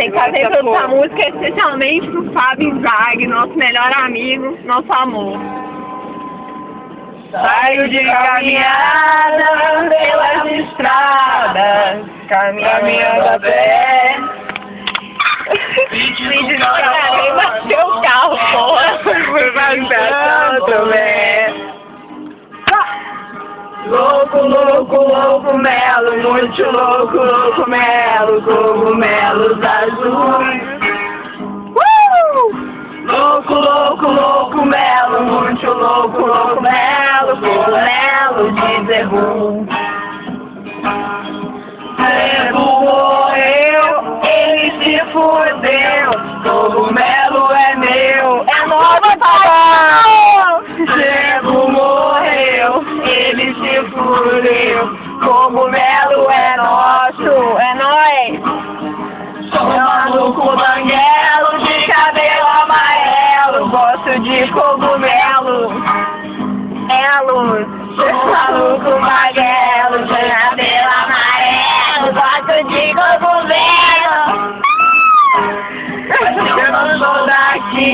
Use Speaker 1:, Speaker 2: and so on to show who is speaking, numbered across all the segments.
Speaker 1: tem que fazer essa música especialmente pro Fábio Zag, nosso melhor amigo, nosso amor.
Speaker 2: Saio de caminhada pelas estradas, caminhando a pé.
Speaker 1: Vídeo de alguém bateu o carro, porra.
Speaker 2: Por baixo também. Louco, louco, louco, melo, muito louco, louco, melo, cogumelos azuis. Louco, louco, louco, melo, muito louco, louco, melo, cogumelo de zebu. Zebu morreu, ele se fudeu, cogumelo é meu, é nosso papai. Zebu morreu, ele se fudeu, cogumelo é nosso, é nóis. Sou maluco banguelo de cabelo amarelo, gosto de cogumelo. Elos, sou maluco banguelo de cabelo amarelo, gosto de cogumelo. Eu não sou daqui,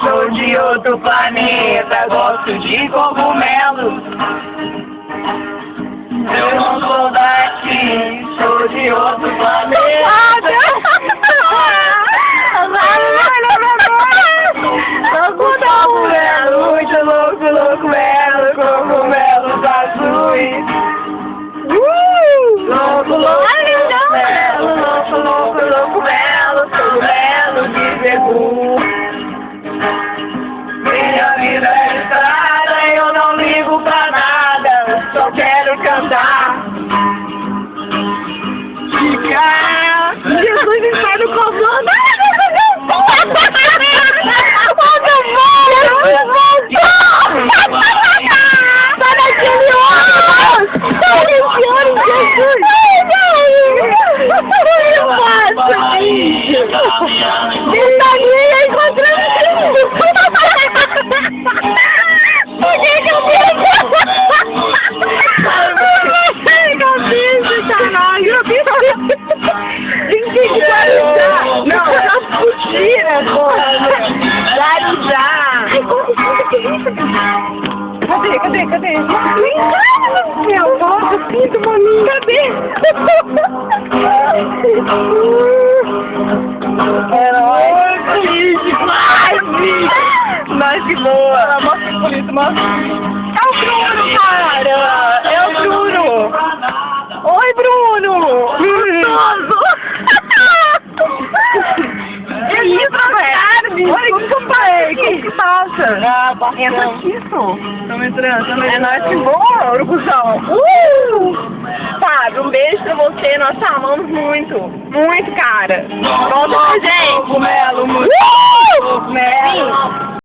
Speaker 2: sou de outro planeta, gosto de cogumelo. Eu não sou daqui, sou de outro planeta. Cogumelo, muito louco, louco, melo, cogumelos azuis. Louco, louco, melo, louco, louco, louco, melo, cogumelo de zebu. Minha vida é estrada, eu não ligo pra nada, só quero cantar.
Speaker 1: Jesus está no comando. Sai daquele ônibus! Sai desse ônibus, Jesus! Ventania encontrando por que eu fiz? Caralho, eu fiz.
Speaker 2: Não, tá fugindo, porra. Cadê?
Speaker 1: Meu Deus, sinto, maninho.
Speaker 2: Herói, demais, mas que boa. Mostra que bonito, mostra. É o Bruno, cara. É o Bruno. Oi, Bruno. Gostoso. Que isso, velho? Olha o que eu falei. O que passa?
Speaker 1: Entra aqui,
Speaker 2: Estamos entrando. É nóis que bom, Urubuzão.
Speaker 1: Fábio, um beijo pra você, nós te amamos muito. Muito, cara. Volta pra gente.
Speaker 2: Cogumelo, muito. Cogumelo.